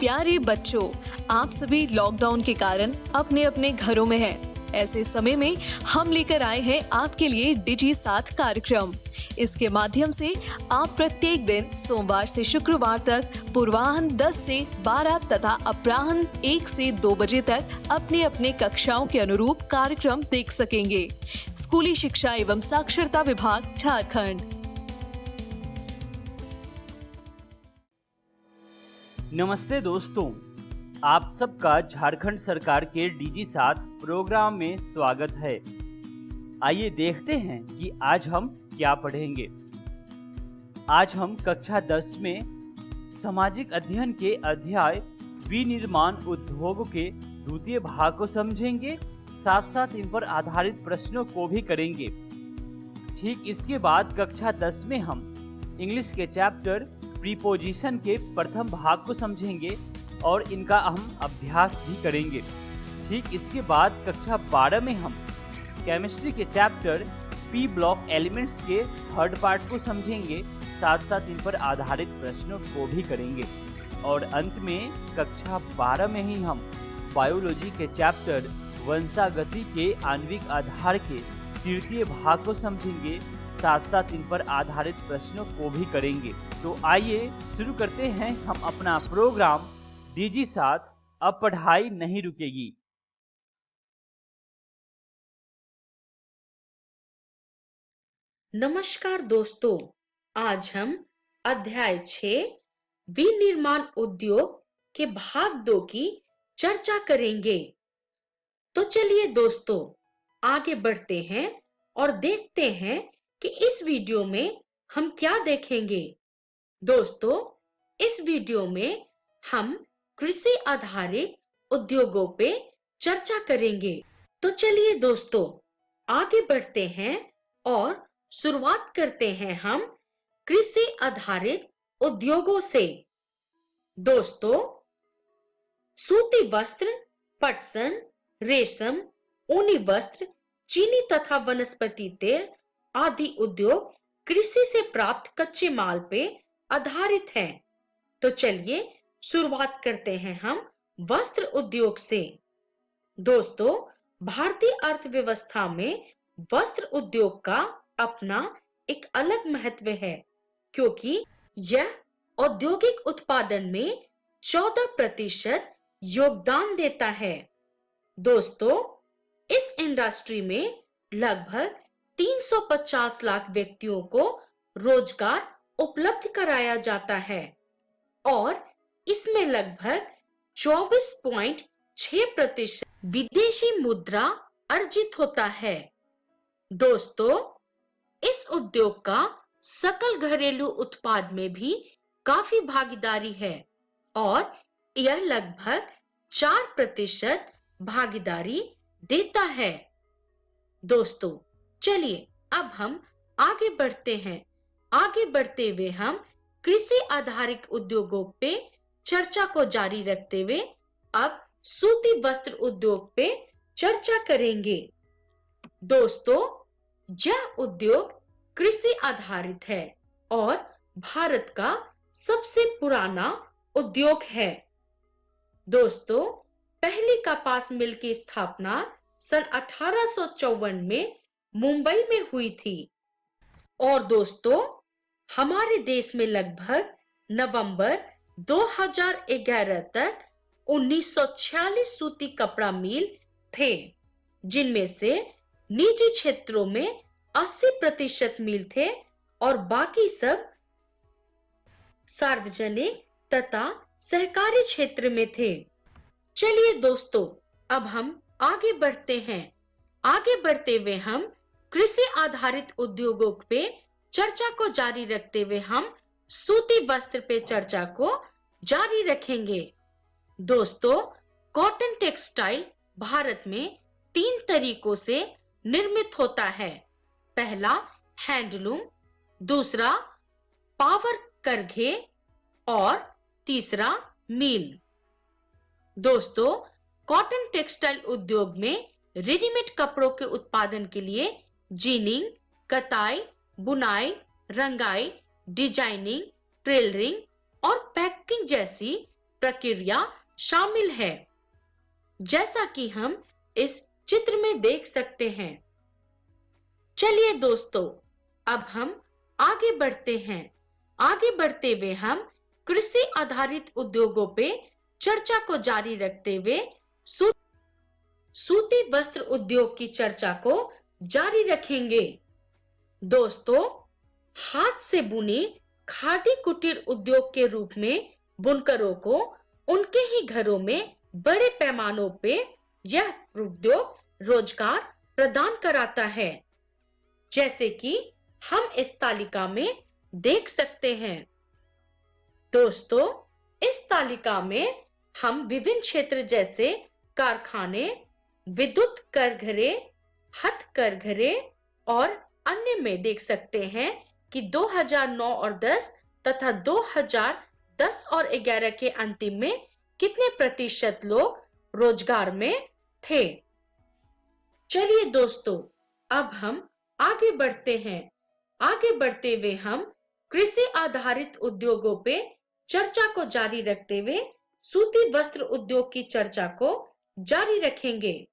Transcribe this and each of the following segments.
प्यारे बच्चों, आप सभी लॉकडाउन के कारण अपने अपने घरों में हैं। ऐसे समय में हम लेकर आए हैं आपके लिए डिजी साथ कार्यक्रम। इसके माध्यम से आप प्रत्येक दिन सोमवार से शुक्रवार तक पूर्वाह्न 10 से 12 तथा अपराह्न 1 से 2 बजे तक अपने अपने कक्षाओं के अनुरूप कार्यक्रम देख सकेंगे। स्कूली शिक्षा एवं साक्षरता विभाग, झारखंड। नमस्ते दोस्तों, आप सबका झारखंड सरकार के डीजी साथ प्रोग्राम में स्वागत है। आइए देखते हैं कि आज हम क्या पढ़ेंगे। आज हम कक्षा 10 में सामाजिक अध्ययन के अध्याय विनिर्माण उद्योग के द्वितीय भाग को समझेंगे, साथ साथ इन पर आधारित प्रश्नों को भी करेंगे। ठीक इसके बाद कक्षा 10 में हम इंग्लिश के चैप्टर प्रीपोजिशन के प्रथम भाग को समझेंगे और इनका हम अभ्यास भी करेंगे। ठीक इसके बाद कक्षा 12 में हम केमिस्ट्री के चैप्टर पी ब्लॉक एलिमेंट्स के थर्ड पार्ट को समझेंगे, साथ साथ इन पर आधारित प्रश्नों को भी करेंगे। और अंत में कक्षा 12 में ही हम बायोलॉजी के चैप्टर वंशागति के आणविक आधार के तृतीय भाग को समझेंगे, साथ साथ इन पर आधारित प्रश्नों को भी करेंगे। तो आइए शुरू करते हैं हम अपना प्रोग्राम डीजी साथ। अब पढ़ाई नहीं रुकेगी। नमस्कार दोस्तों, आज हम अध्याय 6 विनिर्माण उद्योग के भाग 2 की चर्चा करेंगे। तो चलिए दोस्तों, आगे बढ़ते हैं और देखते हैं कि इस वीडियो में हम क्या देखेंगे। दोस्तों, इस वीडियो में हम कृषि आधारित उद्योगों पे चर्चा करेंगे। तो चलिए दोस्तों, आगे बढ़ते हैं और शुरुआत करते हैं हम कृषि आधारित उद्योगों से। दोस्तों, सूती वस्त्र, पटसन, रेशम, ऊनी वस्त्र, चीनी तथा वनस्पति तेल आदि उद्योग कृषि से प्राप्त कच्चे माल पे आधारित हैं। तो चलिए शुरुआत करते हैं हम वस्त्र उद्योग से। दोस्तों, भारतीय अर्थव्यवस्था में वस्त्र उद्योग का अपना एक अलग महत्व है, क्योंकि यह औद्योगिक उत्पादन में 14% योगदान देता है। दोस्तों, इस इंडस्ट्री में लगभग 350 लाख व्यक्तियों को रोजगार उपलब्ध कराया जाता है और इसमें लगभग 24.6% विदेशी मुद्रा अर्जित होता है। दोस्तों, इस उद्योग का सकल घरेलू उत्पाद में भी काफी भागीदारी है और यह लगभग 4% भागीदारी देता है। दोस्तों, चलिए अब हम आगे बढ़ते हैं। आगे बढ़ते हुए हम कृषि आधारित उद्योगों पे चर्चा को जारी रखते हुए अब सूती वस्त्र उद्योग पे चर्चा करेंगे। दोस्तों, यह उद्योग कृषि आधारित है और भारत का सबसे पुराना उद्योग है। दोस्तों, पहली कपास मिल की स्थापना सन 1854 में मुंबई में हुई थी और दोस्तों, हमारे देश में लगभग नवंबर 2011 तक 1946 सूती कपड़ा मिल थे, जिनमें से निजी क्षेत्रों में 80% मिल थे और बाकी सब सार्वजनिक तथा सहकारी क्षेत्र में थे। चलिए दोस्तों, अब हम आगे बढ़ते हैं। आगे बढ़ते हुए हम कृषि आधारित उद्योगों पे चर्चा को जारी रखते हुए हम सूती वस्त्र पे चर्चा को जारी रखेंगे। दोस्तों, कॉटन टेक्सटाइल भारत में 3 तरीकों से निर्मित होता है। पहला हैंडलूम, दूसरा पावर करघे और तीसरा मील। दोस्तों, कॉटन टेक्सटाइल उद्योग में रेडीमेड कपड़ों के उत्पादन के लिए जीनिंग, कताई, बुनाई, रंगाई, डिजाइनिंग, टेलरिंग और पैकिंग जैसी प्रक्रिया शामिल है, जैसा कि हम इस चित्र में देख सकते हैं। चलिए दोस्तों, अब हम आगे बढ़ते हैं। आगे बढ़ते हुए हम कृषि आधारित उद्योगों पे चर्चा को जारी रखते हुए सूती वस्त्र उद्योग की चर्चा को जारी रखेंगे। दोस्तों, हाथ से बुनी खादी कुटीर उद्योग के रूप में बुनकरों को उनके ही घरों में बड़े पैमानों पे यह उद्योग रोजगार प्रदान कराता है, जैसे कि हम इस तालिका में देख सकते हैं। दोस्तों, इस तालिका में हम विभिन्न क्षेत्र जैसे कारखाने, विद्युत करघरे, हथकरघरे और अन्य में देख सकते हैं कि 2009 और 10 तथा 2010 और 11 के अंतिम में कितने प्रतिशत लोग रोजगार में थे। चलिए दोस्तों, अब हम आगे बढ़ते हैं। आगे बढ़ते हुए हम कृषि आधारित उद्योगों पे चर्चा को जारी रखते हुए सूती वस्त्र उद्योग की चर्चा को जारी रखेंगे।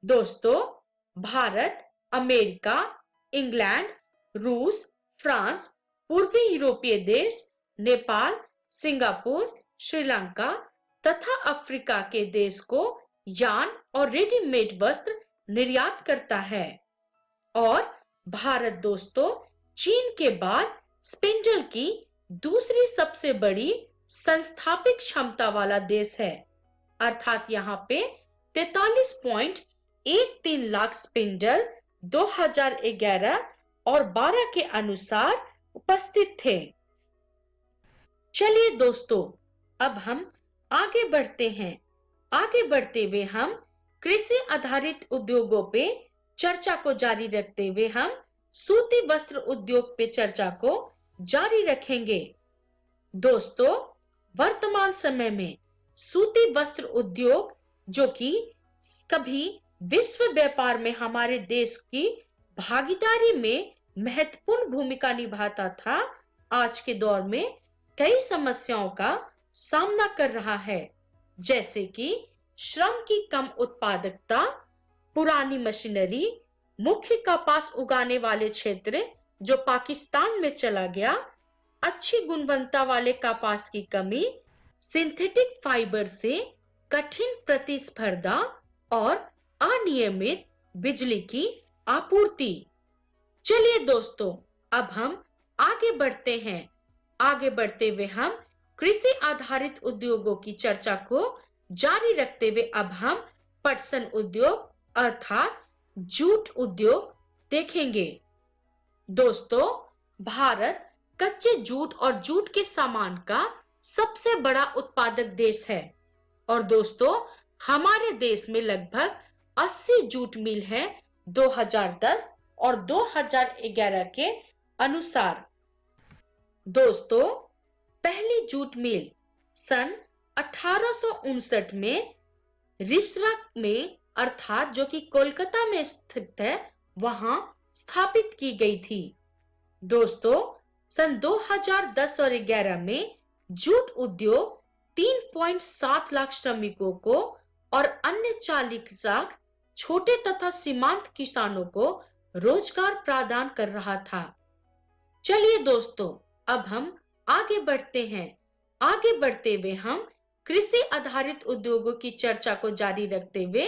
दोस्तों, भारत, अमेरिका, इंग्लैंड, रूस, फ्रांस, पूर्वी यूरोपीय देश, नेपाल, सिंगापुर, श्रीलंका तथा अफ्रीका के देश को यार्न और रेडीमेड वस्त्र निर्यात करता है। और भारत दोस्तों, चीन के बाद स्पिंडल की दूसरी सबसे बड़ी संस्थापित क्षमता वाला देश है, अर्थात यहाँ पे 43.13 लाख स्पिंडल 2011 और 12 के अनुसार उपस्थित थे। चलिए दोस्तों, अब हम आगे बढ़ते हैं। आगे बढ़ते हुए हम कृषि आधारित उद्योगों पे चर्चा को जारी रखते हुए हम सूती वस्त्र उद्योग पे चर्चा को जारी रखेंगे। दोस्तों, वर्तमान समय में सूती वस्त्र उद्योग, जो कि कभी विश्व व्यापार में हमारे देश की भागीदारी में महत्वपूर्ण भूमिका निभाता था, आज के दौर में कई समस्याओं का सामना कर रहा है, जैसे कि श्रम की कम उत्पादकता, पुरानी मशीनरी, मुख्य कपास उगाने वाले क्षेत्र जो पाकिस्तान में चला गया, अच्छी गुणवत्ता वाले कपास की कमी, सिंथेटिक फाइबर से कठिन प्रतिस्पर्धा और अनियमित बिजली की आपूर्ति। चलिए दोस्तों, अब हम आगे बढ़ते हैं। आगे बढ़ते हुए हम कृषि आधारित उद्योगों की चर्चा को जारी रखते हुए अब हम पटसन उद्योग अर्थात जूट उद्योग देखेंगे। दोस्तों, भारत कच्चे जूट और जूट के सामान का सबसे बड़ा उत्पादक देश है और दोस्तों, हमारे देश में लगभग 80 जूट मिल है 2010 और 2011 के अनुसार। दोस्तों, पहली जूट मिल सन 1859 में रिसरा में अर्थात जो कि कोलकाता में स्थित है, वहां स्थापित की गई थी। दोस्तों, सन 2010 और 11 में जूट उद्योग 3.7 लाख श्रमिकों को और अन्य 40 लाख छोटे तथा सीमांत किसानों को रोजगार प्रदान कर रहा था। चलिए दोस्तों, अब हम आगे बढ़ते हैं। आगे बढ़ते हुए हम कृषि आधारित उद्योगों की चर्चा को जारी रखते हुए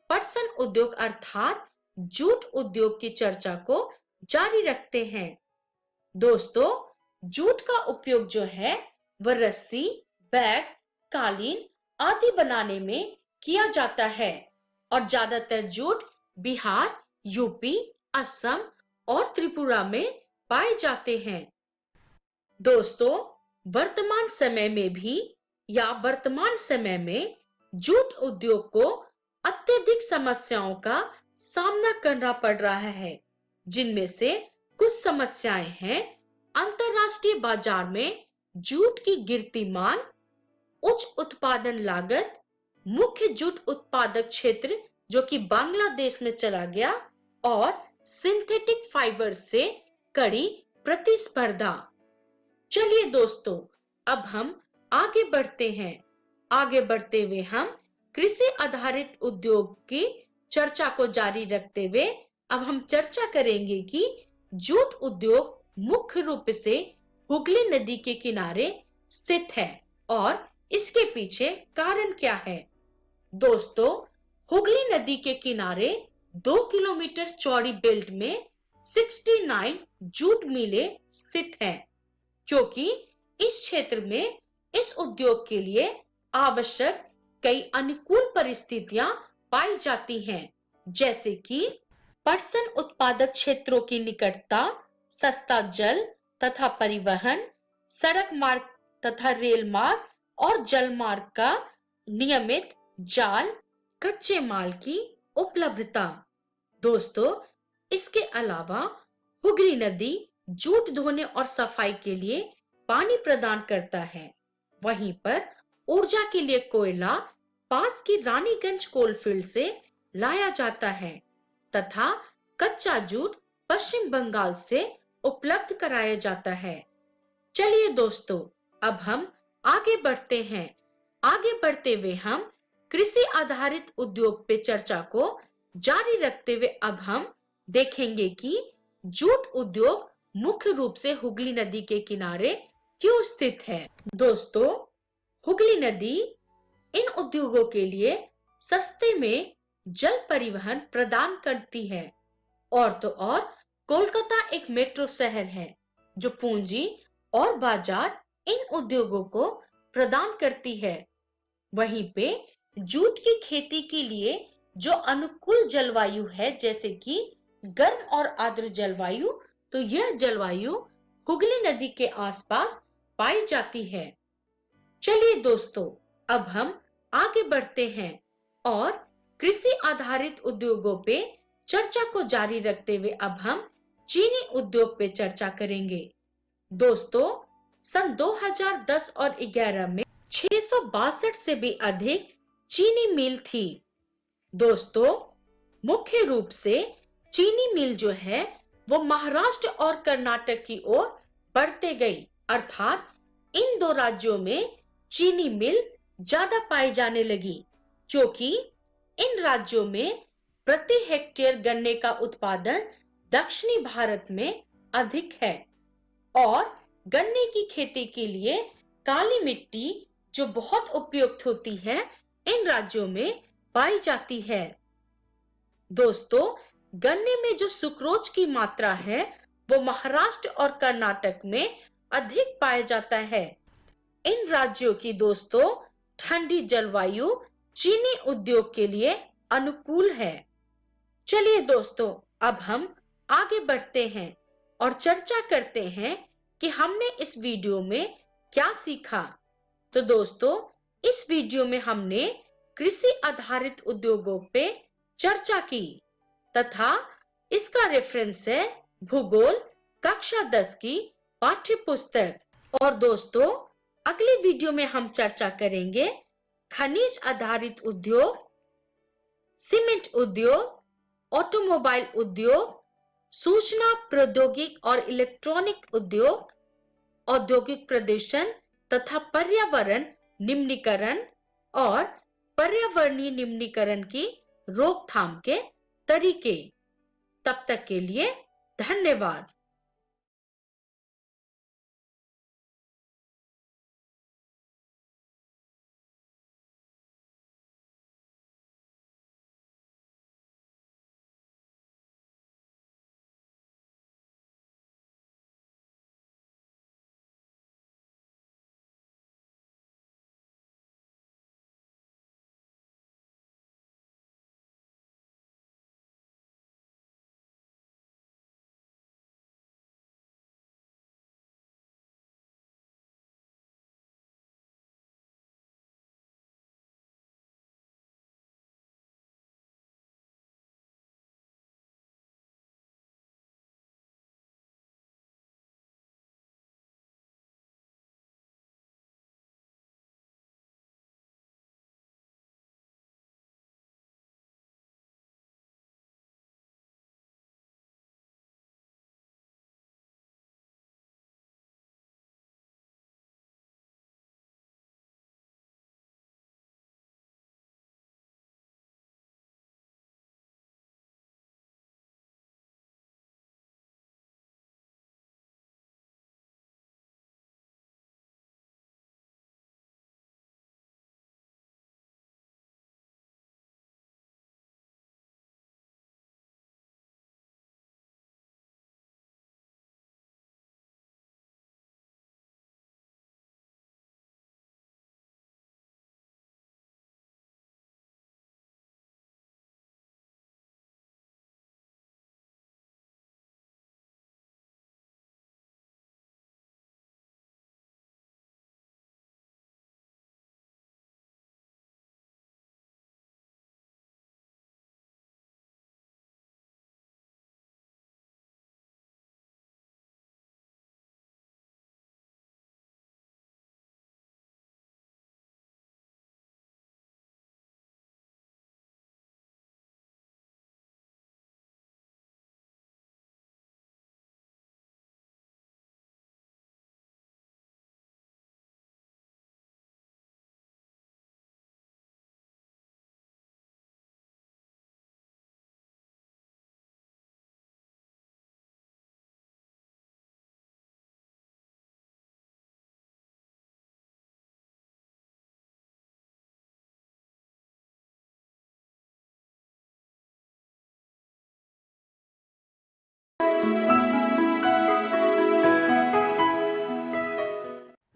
पटसन उद्योग अर्थात जूट उद्योग की चर्चा को जारी रखते हैं। दोस्तों, जूट का उपयोग जो है वह रस्सी, बैग, कालीन आदि बनाने में किया जाता है और ज्यादातर जूट बिहार, यूपी, असम और त्रिपुरा में पाए जाते हैं। दोस्तों, वर्तमान समय में जूट उद्योग को अत्यधिक समस्याओं का सामना करना पड़ रहा है, जिनमें से कुछ समस्याएं हैं अंतरराष्ट्रीय बाजार में जूट की गिरती मांग, उच्च उत्पादन लागत, मुख्य जूट उत्पादक क्षेत्र जो कि बांग्लादेश में चला गया और सिंथेटिक फाइबर से कड़ी प्रतिस्पर्धा। चलिए दोस्तों, अब हम आगे बढ़ते हैं। आगे बढ़ते हुए हम कृषि आधारित उद्योग की चर्चा को जारी रखते हुए अब हम चर्चा करेंगे कि जूट उद्योग मुख्य रूप से हुगली नदी के किनारे स्थित है और इसके पीछे कारण क्या है। दोस्तों, हुगली नदी के किनारे 2 किलोमीटर चौड़ी बेल्ट में 69 जूट मिलें स्थित हैं, क्योंकि इस क्षेत्र में इस उद्योग के लिए आवश्यक कई अनुकूल परिस्थितियां पाई जाती हैं, जैसे कि पटसन उत्पादक क्षेत्रों की निकटता, सस्ता जल तथा परिवहन, सड़क मार्ग तथा रेल मार्ग और जल मार्ग का नियमित जाल, कच्चे माल की उपलब्धता। दोस्तों, इसके अलावा हुगली नदी जूट धोने और सफाई के लिए पानी प्रदान करता है। वहीं पर ऊर्जा के लिए कोयला पास की रानीगंज कोलफील्ड से लाया जाता है तथा कच्चा जूट पश्चिम बंगाल से उपलब्ध कराया जाता है। चलिए दोस्तों, अब हम आगे बढ़ते हैं। आगे बढ़ते हुए हम कृषि आधारित उद्योग पे चर्चा को जारी रखते हुए अब हम देखेंगे कि जूट उद्योग मुख्य रूप से हुगली नदी के किनारे क्यों स्थित है। दोस्तों, हुगली नदी इन उद्योगों के लिए सस्ते में जल परिवहन प्रदान करती है। और तो और कोलकाता एक मेट्रो शहर है जो पूंजी और बाजार इन उद्योगों को प्रदान करती है। वहीं पे जूट की खेती के लिए जो अनुकूल जलवायु है, जैसे कि गर्म और आर्द्र जलवायु, तो यह जलवायु हुगली नदी के आसपास पाई जाती है। चलिए दोस्तों, अब हम आगे बढ़ते हैं और कृषि आधारित उद्योगों पे चर्चा को जारी रखते हुए अब हम चीनी उद्योग पे चर्चा करेंगे। दोस्तों, सन 2010 और 11 में 662 से भी अधिक चीनी मिल थी। दोस्तों, मुख्य रूप से चीनी मिल जो है वो महाराष्ट्र और कर्नाटक की ओर बढ़ते गई, अर्थात इन दो राज्यों में चीनी मिल ज्यादा पाई जाने लगी, क्योंकि इन राज्यों में प्रति हेक्टेयर गन्ने का उत्पादन दक्षिणी भारत में अधिक है और गन्ने की खेती के लिए काली मिट्टी जो बहुत उपयुक्त होती है इन राज्यों में पाई जाती है। दोस्तों, गन्ने में जो सुक्रोज की मात्रा है वो महाराष्ट्र और कर्नाटक में अधिक पाया जाता है। इन राज्यों की दोस्तों ठंडी जलवायु चीनी उद्योग के लिए अनुकूल है। चलिए दोस्तों, अब हम आगे बढ़ते हैं और चर्चा करते हैं कि हमने इस वीडियो में क्या सीखा। तो दोस्तों, इस वीडियो में हमने कृषि आधारित उद्योगों पे चर्चा की तथा इसका रेफरेंस है भूगोल कक्षा 10 की पाठ्य पुस्तक। और दोस्तों, अगले वीडियो में हम चर्चा करेंगे खनिज आधारित उद्योग, सीमेंट उद्योग, ऑटोमोबाइल उद्योग, सूचना प्रौद्योगिकी और इलेक्ट्रॉनिक उद्योग, औद्योगिक प्रदूषण तथा पर्यावरण निम्नीकरण और पर्यावरणीय निम्नीकरण की रोकथाम के तरीके। तब तक के लिए धन्यवाद।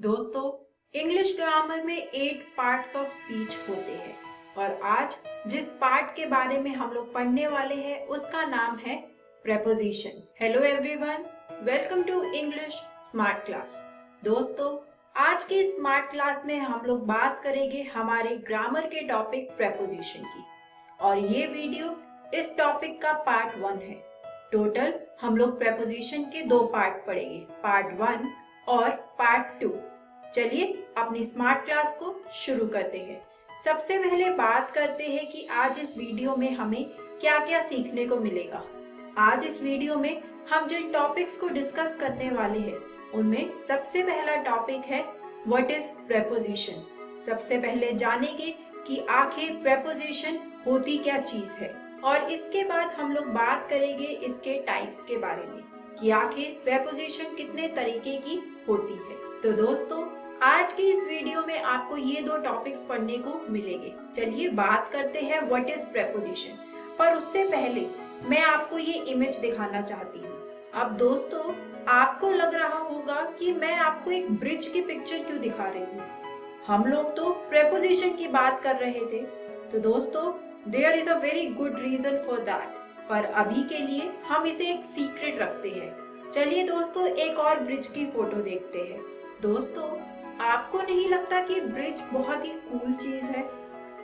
दोस्तों, इंग्लिश ग्रामर में 8 पार्ट्स ऑफ स्पीच होते हैं और आज जिस पार्ट के बारे में हम लोग पढ़ने वाले हैं उसका नाम है preposition. Hello everyone, welcome to English smart class. दोस्तों, आज के स्मार्ट क्लास में हम लोग बात करेंगे हमारे ग्रामर के टॉपिक प्रेपोजिशन की और ये वीडियो इस टॉपिक का पार्ट 1 है। टोटल हम लोग प्रेपोजिशन के 2 पार्ट पढ़ेंगे, पार्ट 1 और पार्ट 2। चलिए अपनी स्मार्ट क्लास को शुरू करते हैं। सबसे पहले बात करते हैं कि आज इस वीडियो में हमें क्या क्या सीखने को मिलेगा। आज इस वीडियो में हम जिन टॉपिक्स को डिस्कस करने वाले हैं उनमें सबसे पहला टॉपिक है व्हाट इज प्रेपोजिशन। सबसे पहले जानेंगे कि आखिर प्रेपोजिशन होती क्या चीज है और इसके बाद हम लोग बात करेंगे इसके टाइप्स के बारे में कि आखिर प्रेपोजिशन कितने तरीके की होती है। तो दोस्तों, आज की इस वीडियो में आपको ये 2 टॉपिक्स पढ़ने को मिलेंगे। चलिए बात करते हैं व्हाट इज प्रेपोजिशन। पर उससे पहले मैं आपको ये इमेज दिखाना चाहती हूँ। अब दोस्तों, आपको लग रहा होगा कि मैं आपको एक ब्रिज की पिक्चर क्यों दिखा रही हूँ। हम लोग तो प्रेपोजिशन की बात कर रहे थे। तो दोस्तों, there is a very good reason for that, पर अभी के लिए हम इसे एक सीक्रेट रखते हैं। चलिए दोस्तों, एक और ब्रिज की फोटो देखते हैं। दोस्तों, आपको नहीं लगता कि ब्रिज बहुत ही कूल चीज है?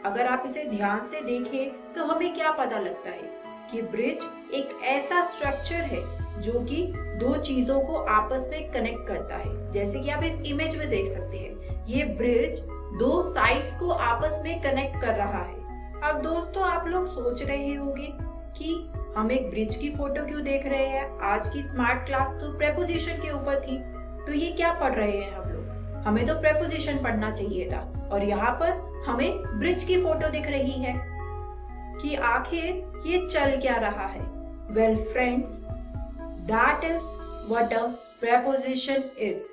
अगर आप इसे ध्यान से देखें तो हमें क्या पता लगता है कि ब्रिज एक ऐसा स्ट्रक्चर है जो कि 2 चीजों को आपस में कनेक्ट करता है। जैसे कि आप इस इमेज में देख सकते हैं, ये ब्रिज 2 साइड्स को आपस में कनेक्ट कर रहा है। अब दोस्तों, आप लोग सोच रहे होंगे कि हम एक ब्रिज की फोटो क्यों देख रहे हैं। आज की स्मार्ट क्लास तो प्रेपोजिशन के ऊपर थी, तो ये क्या पढ़ रहे हैं हम लोग? हमें तो प्रेपोजिशन पढ़ना चाहिए था और यहाँ पर हमें ब्रिज की फोटो दिख रही है कि आखिर ये चल क्या रहा है। Well friends, that is what a preposition is.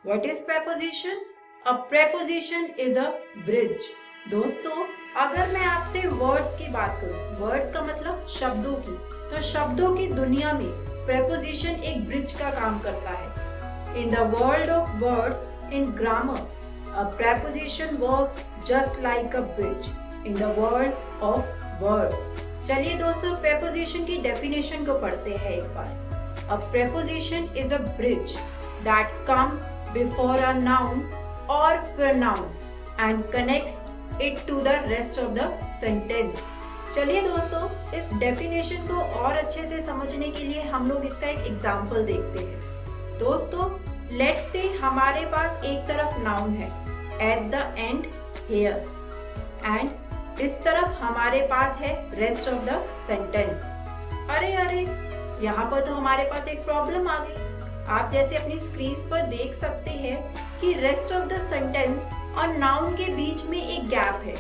What is preposition? A preposition is a bridge. दोस्तों, अगर मैं आपसे वर्ड्स की बात करूं, वर्ड्स का मतलब शब्दों की, तो शब्दों की दुनिया में प्रेपोजिशन एक ब्रिज का काम करता है। In the world of words in grammar, a preposition works just like a bridge in the world of words. चलिए दोस्तों, प्रेपोजिशन की डेफिनेशन को पढ़ते हैं एक बार। A preposition is a bridge that comes before a noun और pronoun and connects it to the rest of the sentence। चलिए दोस्तों, इस डेफिनेशन को और अच्छे से समझने के लिए हम लोग इसका एक एग्जाम्पल देखते हैं। दोस्तों, लेट्स से हमारे पास एक तरफ नाउन है at the end here and इस तरफ हमारे पास है rest of the sentence। अरे यहाँ पर तो हमारे पास एक प्रॉब्लम आ गई। आप जैसे अपनी स्क्रीन पर देख सकते हैं कि रेस्ट ऑफ द सेंटेंस और नाउन के बीच में एक गैप है।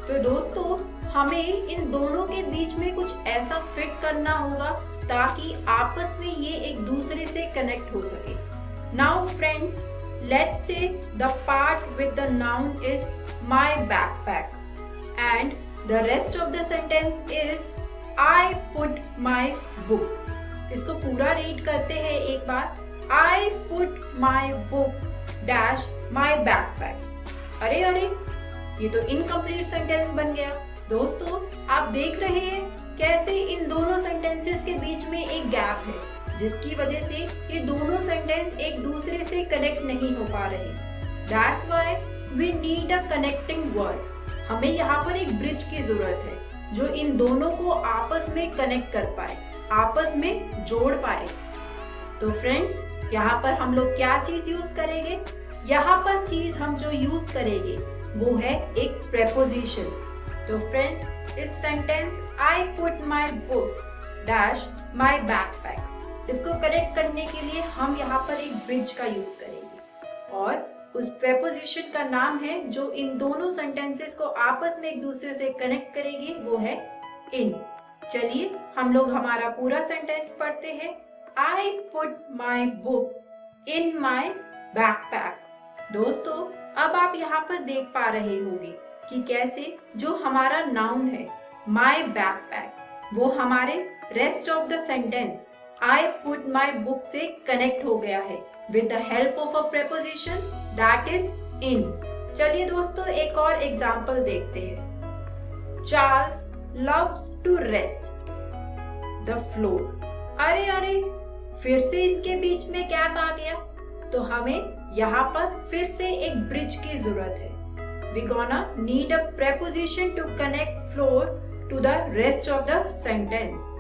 तो दोस्तों, हमें इन दोनों के बीच में कुछ ऐसा फिट करना होगा ताकि आपस में ये एक दूसरे से कनेक्ट हो सके। Now friends, let's say the part with the noun is my backpack and the rest of the sentence is I put my book. इसको पूरा रीड करते हैं एक बार। I put my book dash my backpack। अरे ये तो incomplete sentence बन गया। दोस्तों, आप देख रहे हैं कैसे इन दोनों सेंटेंसेस के बीच में एक गैप है जिसकी वजह से ये दोनों सेंटेंस एक दूसरे से कनेक्ट नहीं हो पा रहे। That's why we need a connecting word। हमें यहाँ पर एक ब्रिज की जरूरत है जो इन दोनों को आपस में कनेक्ट कर पाए, आपस में जोड़ पाए। तो फ्रेंड्स, यहाँ पर हम लोग क्या चीज यूज करेंगे? यहाँ पर चीज हम जो यूज करेंगे वो है एक प्रेपोजिशन। तो फ्रेंड्स, इस sentence I put my book dash my backpack, इसको कनेक्ट करने के लिए हम यहाँ पर एक ब्रिज का यूज करेंगे और उस प्रेपोजिशन का नाम है जो इन दोनों सेंटेंसेस को आपस में एक दूसरे से कनेक्ट करेगी, वो है इन। चलिए हम लोग हमारा पूरा सेंटेंस पढ़ते हैं। I put my book in my backpack। दोस्तों, अब आप यहाँ पर देख पा रहे होंगे कि कैसे जो हमारा नाउन है my backpack वो हमारे rest of the sentence I put my book से कनेक्ट हो गया है with the help of a preposition that is in. चलिए दोस्तों एक और एग्जाम्पल देखते हैं। Charles loves to rest the floor. अरे अरे, फिर से इनके बीच में गैप आ गया, तो हमें यहाँ पर फिर से एक ब्रिज की जरूरत है। We gonna need a preposition to connect floor to the rest of the sentence.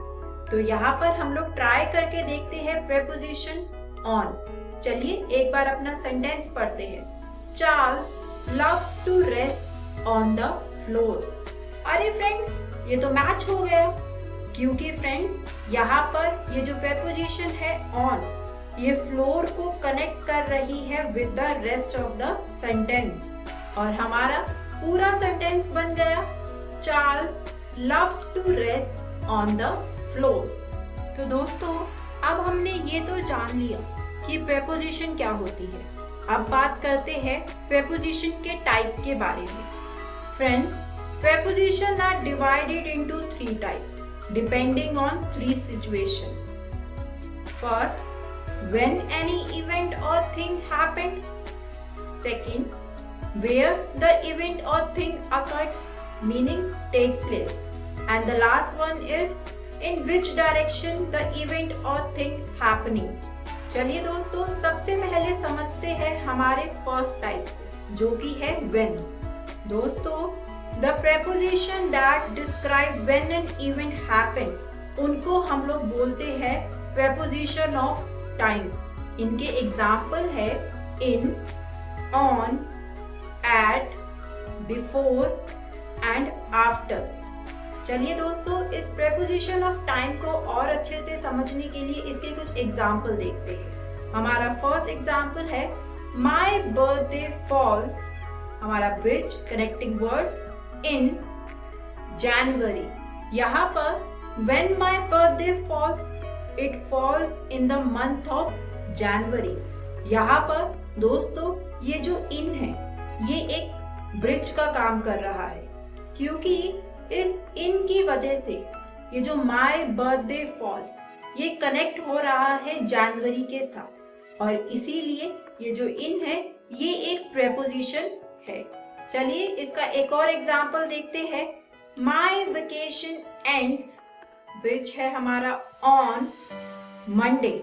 तो यहाँ पर हम लोग ट्राई करके देखते हैं preposition on। चलिए एक बार अपना सेंटेंस पढ़ते हैं। Charles loves to rest on the floor। अरे फ्रेंड्स, ये तो मैच हो गया, क्योंकि फ्रेंड्स यहाँ पर ये जो preposition है on, ये फ्लोर को कनेक्ट कर रही है with the rest of the sentence, और हमारा पूरा सेंटेंस बन गया Charles loves to rest on the floor. तो दोस्तों अब हमने ये तो जान लिया कि प्रेपोजिशन क्या होती है। अब बात करते हैं प्रेपोजिशन के टाइप के बारे में। Friends, preposition are divided into 3 types depending on 3 situation. First, when any event or thing happened. Second, where the event or thing occurred, meaning take place. And the last one is in which direction the event or thing happening. चलिए दोस्तों सबसे पहले समझते हैं हमारे first type को, जो कि है when। दोस्तों the preposition that describe when an event happened, उनको हम लोग बोलते हैं preposition of टाइम। इनके एग्जाम्पल है in, on, at, before and after. चलिए दोस्तों इस प्रेपोजिशन ऑफ टाइम को और अच्छे से समझने के लिए इसके कुछ एग्जाम्पल देखते हैं। हमारा फर्स्ट एग्जाम्पल है माई बर्थडे फॉल्स, हमारा bridge connecting word in January. यहाँ पर when my birthday falls, It falls in the month of January। यहाँ पर दोस्तों ये जो in है ये एक ब्रिज का काम कर रहा है, क्योंकि इस in की वजह से ये जो my birthday falls ये कनेक्ट हो रहा है जनवरी के साथ, और इसीलिए ये जो in है ये एक प्रेपोजिशन है। चलिए इसका एक और एग्जाम्पल देखते हैं। My vacation ends, which है हमारा on Monday।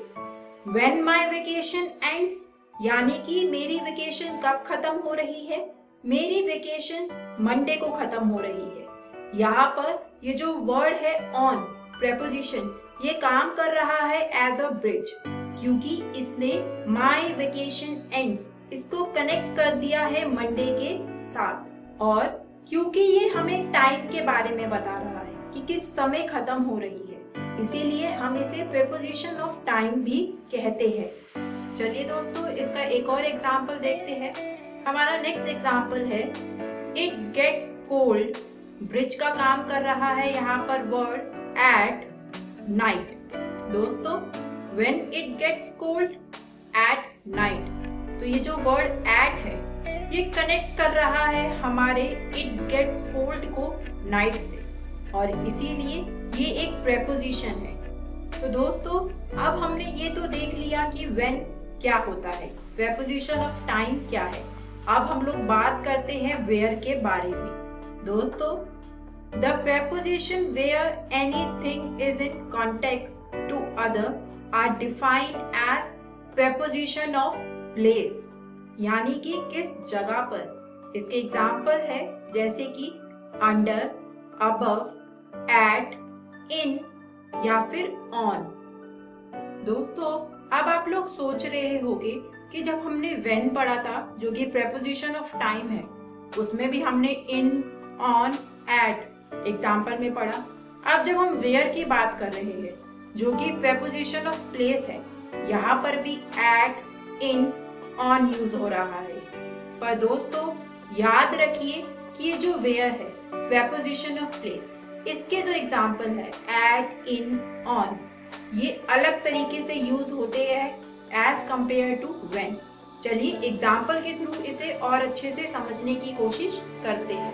When my vacation ends, यानी कि मेरी वेकेशन कब खत्म हो रही है, मेरी वेकेशन मंडे को खत्म हो रही है। यहाँ पर ये जो वर्ड है on preposition, ये काम कर रहा है एज अ ब्रिज, क्योंकि इसने my vacation ends इसको कनेक्ट कर दिया है मंडे के साथ, और क्योंकि ये हमें टाइम के बारे में बता रहा है कि किस समय खत्म हो रही है, इसीलिए हम इसे प्रेपोजिशन ऑफ टाइम भी कहते हैं। चलिए दोस्तों इसका एक और एग्जाम्पल देखते हैं। हमारा नेक्स्ट एग्जाम्पल है इट गेट्स कोल्ड, ब्रिज का काम कर रहा है यहाँ पर वर्ड एट नाइट। दोस्तों when it gets cold at night, तो ये जो वर्ड एट है ये कनेक्ट कर रहा है हमारे इट गेट्स कोल्ड को नाइट से, और इसीलिए ये एक प्रेपोजिशन है। तो दोस्तों अब हमने ये तो देख लिया कि when क्या होता है, प्रेपोजिशन ऑफ टाइम क्या है। अब हम लोग बात करते हैं where के बारे में। दोस्तों the preposition where anything is in context to other are defined as preposition of place, यानी कि किस जगह पर। इसके एग्जाम्पल है जैसे कि अंडर, above, at, in या फिर on। दोस्तों अब आप लोग सोच रहे होंगे कि जब हमने when पढ़ा था जो कि preposition of time है, उसमें भी हमने in, on, at एग्जाम्पल में पढ़ा। अब जब हम where की बात कर रहे हैं जो कि preposition of place है, यहाँ पर भी at, in, on यूज हो रहा है। पर दोस्तों याद रखिए कि ये जो where है preposition of place, इसके जो एग्जाम्पल है एट, इन, ऑन, ये अलग तरीके से यूज होते हैं एज कंपेयर टू व्हेन। चलिए एग्जाम्पल के थ्रू इसे और अच्छे से समझने की कोशिश करते हैं।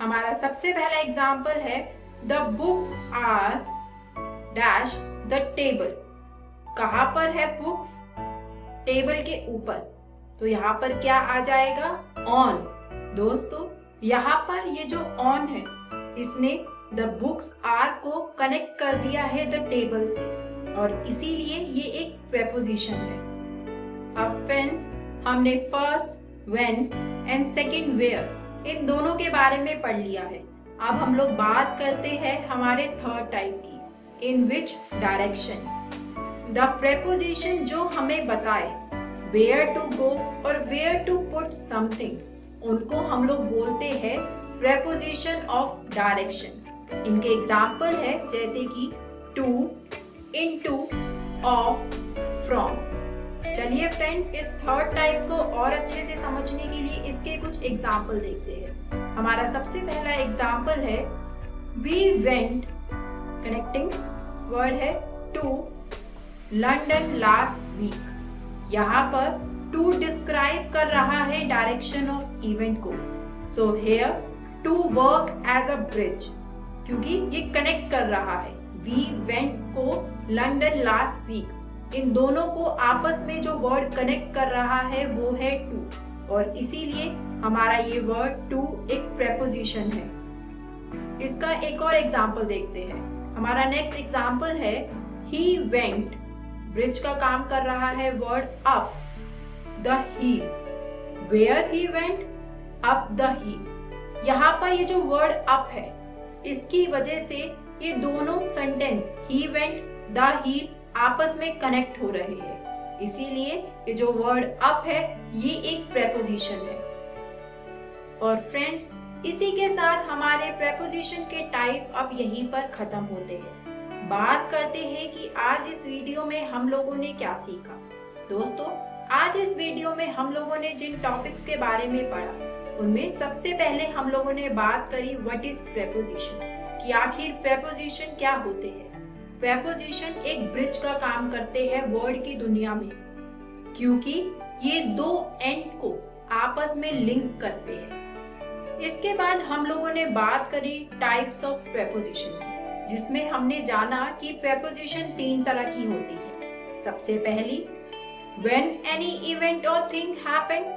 हमारा सबसे पहला एग्जाम्पल है the books are dash the table. कहाँ पर है बुक्स? टेबल के ऊपर। तो यहाँ पर क्या आ जाएगा? ऑन। दोस्तों यहाँ पर ये जो ऑन है, इसने द बुक्स आर को कनेक्ट कर दिया है द टेबल से, और इसीलिए ये एक प्रेपोजिशन है। अब फ्रेंड्स, हमने first, when and second where इन दोनों के बारे में पढ़ लिया है। अब हम लोग बात करते हैं हमारे थर्ड टाइप की, इन विच डायरेक्शन। द प्रेपोजिशन जो हमें बताए वेयर टू गो और वेयर टू पुट समथिंग, उनको हम लोग बोलते हैं प्रेपोजिशन ऑफ डायरेक्शन। इनके एग्जाम्पल है जैसे कि टू, इनटू, ऑफ, फ्रॉम। चलिए फ्रेंड, इस थर्ड टाइप को और अच्छे से समझने के लिए इसके कुछ एग्जाम्पल देखते हैं। हमारा सबसे पहला एग्जाम्पल है वी वेंट, कनेक्टिंग वर्ड है टू लंदन लास्ट वीक। यहाँ पर टू डिस्क्राइब कर रहा है डायरेक्शन ऑफ इवेंट को। So here to work as a bridge, क्योंकि ये कनेक्ट कर रहा है वी वेंट को लंदन लास्ट वीक। इन दोनों को आपस में जो वर्ड कनेक्ट कर रहा है वो है टू, और इसीलिए हमारा ये वर्ड टू एक प्रेपोजिशन है। इसका एक और एग्जाम्पल देखते हैं। हमारा नेक्स्ट एग्जाम्पल है ही वेंट, ब्रिज का काम कर रहा है word up the hill. Where he went, up the hill. यहाँ पर ये जो वर्ड अप है, इसकी वजह से ये दोनों सेंटेंस ही वेंट, द हिल आपस में कनेक्ट हो रहे हैं, इसीलिए ये जो वर्ड अप है ये एक प्रेपोजिशन है। और फ्रेंड्स, इसी के साथ हमारे प्रेपोजिशन के टाइप अब यहीं पर खत्म होते हैं। बात करते हैं कि आज इस वीडियो में हम लोगों ने क्या सीखा। दोस्तों, आज इस वीडियो में हम लोगों ने जिन टॉपिक्स के बारे में पढ़ा, उनमें सबसे पहले हम लोगों ने बात करी व्हाट इज प्रेपोजिशन, कि आखिर प्रेपोजिशन क्या होते हैं। प्रेपोजिशन एक ब्रिज का काम करते हैं वर्ड की दुनिया में, क्योंकि ये दो एंड को आपस में लिंक करते हैं। इसके बाद हम लोगों ने बात करी टाइप्स ऑफ प्रेपोजिशन की, जिसमें हमने जाना कि प्रेपोजिशन 3 तरह की होती है। सबसे पहली when any event or thing happened,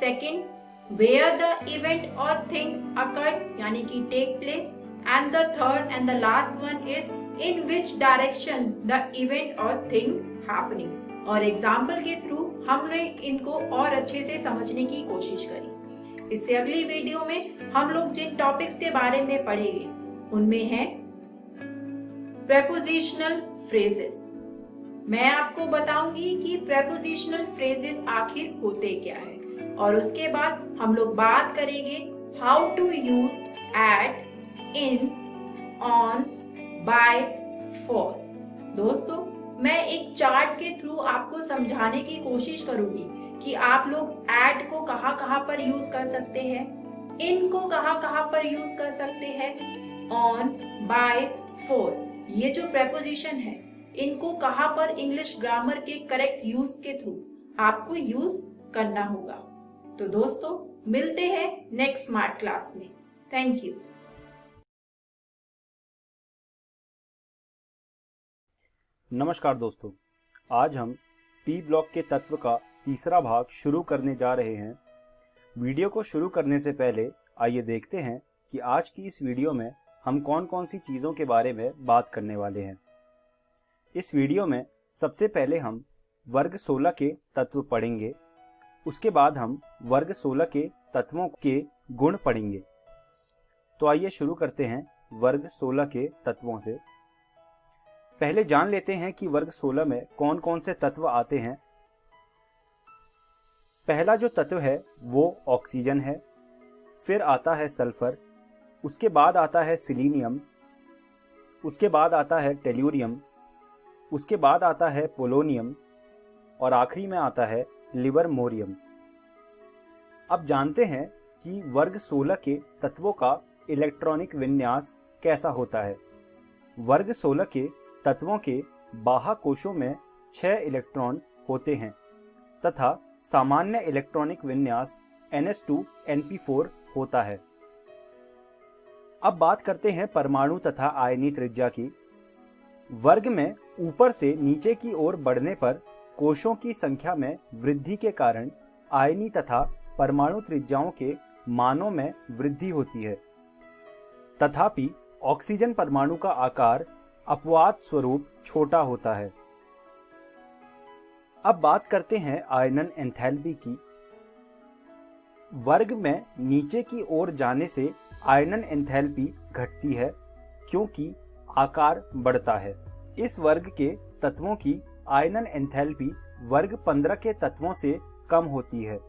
second where the event or thing occurred यानी कि take place, and the third and the last one is in which direction the event or thing happening। और example के through हमने इनको और अच्छे से समझने की कोशिश करी। इससे अगली वीडियो में हम लोग जिन टॉपिक्स के बारे में पढ़ेंगे उनमें है प्रेपोजिशनल फ्रेजेस। मैं आपको बताऊंगी कि प्रेपोजिशनल फ्रेजेस आखिर होते क्या है, और उसके बाद हम लोग बात करेंगे how to use at, in, on, by, for. दोस्तों, मैं एक चार्ट के थ्रू आपको समझाने की कोशिश करूंगी कि आप लोग एट को कहां पर यूज कर सकते हैं, इन को कहां पर यूज कर सकते हैं, ऑन, बाय, फॉर, ये जो प्रेपोजिशन है इनको कहां पर इंग्लिश ग्रामर के करेक्ट यूज के थ्रू आपको यूज करना होगा। तो दोस्तों, मिलते हैं नेक्स्ट स्मार्ट क्लास में। Thank you. नमस्कार दोस्तों, आज हम टी ब्लॉक के तत्व का तीसरा भाग शुरू करने जा रहे हैं। वीडियो को शुरू करने से पहले आइए देखते हैं कि आज की इस वीडियो में हम कौन कौन सी चीज़ों के बारे में बात करने वाले हैं। इस वीडियो में सबसे पहले हम वर्ग 16 के तत्व पढ़ेंगे, उसके बाद हम वर्ग 16 के तत्वों के गुण पढ़ेंगे। तो आइए शुरू करते हैं वर्ग 16 के तत्वों से। पहले जान लेते हैं कि वर्ग 16 में कौन कौन से तत्व आते हैं। पहला जो तत्व है वो ऑक्सीजन है, फिर आता है सल्फर, उसके बाद आता है सिलीनियम, उसके बाद आता है टेल्यूरियम, उसके बाद आता है पोलोनियम, और आखिरी में आता है लिवरमोरियम। अब जानते हैं कि वर्ग 16 के तत्वों का इलेक्ट्रॉनिक विन्यास कैसा होता है। वर्ग 16 के तत्वों के बाह्य कोशों में 6 इलेक्ट्रॉन होते हैं तथा सामान्य इलेक्ट्रॉनिक विन्यास ns2np4 होता है। अब बात करते हैं परमाणु तथा आयनी त्रिज्या की। वर्ग में ऊपर से नीचे की ओर बढ़ने पर कोशों की संख्या में वृद्धि के कारण आयनी तथा परमाणु त्रिज्याओं के मानों में वृद्धि होती है। तथापि ऑक्सीजन परमाणु का आकार अपवाद स्वरूप छोटा होता है। अब बात करते हैं आयनन एंथैल्पी की। वर्ग में नीचे की ओर जाने से आयनन एंथैल्पी घटती है क्योंकि आकार बढ़ता है। इस वर्ग के तत्वों की आयनन एंथैल्पी वर्ग 15 के तत्वों से कम होती है।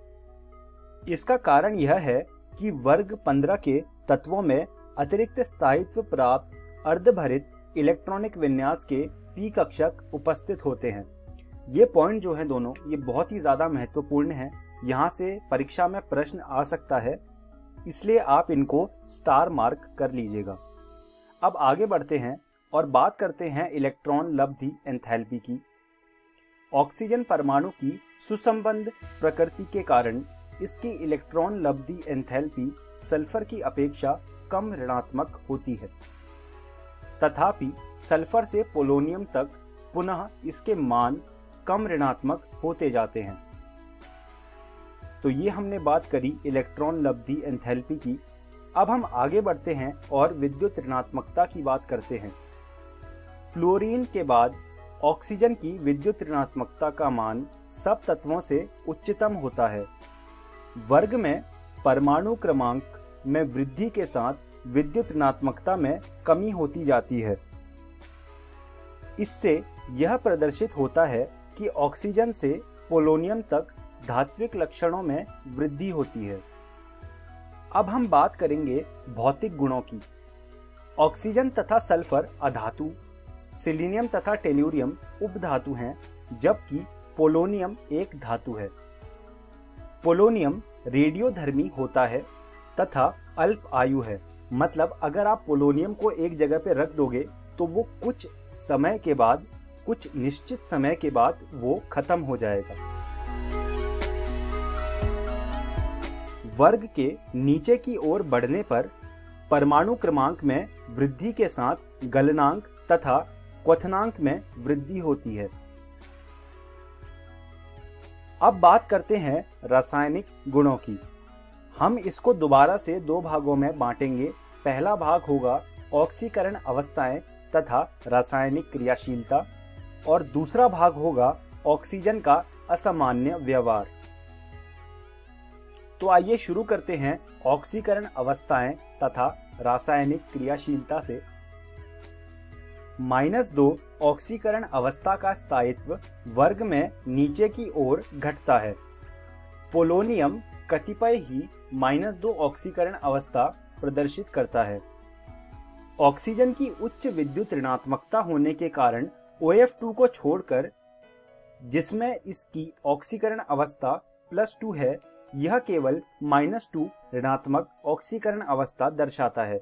इसका कारण यह है कि वर्ग 15 के तत्वों में अतिरिक्त स्थायित्व प्राप्त अर्धभरित इलेक्ट्रॉनिक विन्यास के पी कक्षक उपस्थित होते हैं। ये पॉइंट जो है दोनों, ये बहुत ही ज्यादा महत्वपूर्ण है। यहाँ से परीक्षा में प्रश्न आ सकता है, इसलिए आप इनको स्टार मार्क कर लीजिएगा। अब आगे बढ़ते हैं और बात करते हैं इलेक्ट्रॉन लब्धि एंथैल्पी की। ऑक्सीजन परमाणु की सुसंबद्ध प्रकृति के कारण इसकी इलेक्ट्रॉन लब्धि एंथैल्पी सल्फर की अपेक्षा कम ऋणात्मक होती है। तथापि सल्फर से पोलोनियम तक पुनः इसके मान कम ऋणात्मक होते जाते हैं। तो ये हमने बात करी इलेक्ट्रॉन लब्धि एंथैल्पी की। अब हम आगे बढ़ते हैं और विद्युत ऋणात्मकता की बात करते हैं। फ्लोरीन के बाद ऑक्सीजन की विद्युत ऋणात्मकता का मान सब तत्वों से उच्चतम होता है। वर्ग में परमाणु क्रमांक में वृद्धि के साथ विद्युत ऋणात्मकता में कमी होती जाती है। इससे यह प्रदर्शित होता है कि ऑक्सीजन से पोलोनियम तक धात्विक लक्षणों में वृद्धि होती है। अब हम बात करेंगे भौतिक गुणों की। ऑक्सीजन तथा सल्फर अधातु, सिलीनियम तथा टेल्यूरियम उपधातु हैं, जबकि पोलोनियम एक धातु है। पोलोनियम रेडियोधर्मी होता है तथा अल्प आयु है। मतलब अगर आप पोलोनियम को एक जगह पे रख दोगे तो वो कुछ निश्चित समय के बाद वो खत्म हो जाएगा। वर्ग के नीचे की ओर बढ़ने पर परमाणु क्रमांक में वृद्धि के साथ गलनांक तथा क्वथनांक में वृद्धि होती है। अब बात करते हैं रासायनिक गुणों की। हम इसको दोबारा से दो भागों में बांटेंगे। पहला भाग होगा ऑक्सीकरण अवस्थाएं तथा रासायनिक क्रियाशीलता और दूसरा भाग होगा ऑक्सीजन का असामान्य व्यवहार। तो आइए शुरू करते हैं ऑक्सीकरण अवस्थाएं तथा रासायनिक क्रियाशीलता से। -2 ऑक्सीकरण अवस्था का स्थायित्व वर्ग में नीचे की ओर घटता है। पोलोनियम कतिपय ही -2 ऑक्सीकरण अवस्था प्रदर्शित करता है। ऑक्सीजन की उच्च विद्युत ऋणात्मकता होने के कारण OF2 को छोड़कर, जिसमें इसकी ऑक्सीकरण अवस्था +2 है, यह केवल -2 ऋणात्मक ऑक्सीकरण अवस्था दर्शाता है।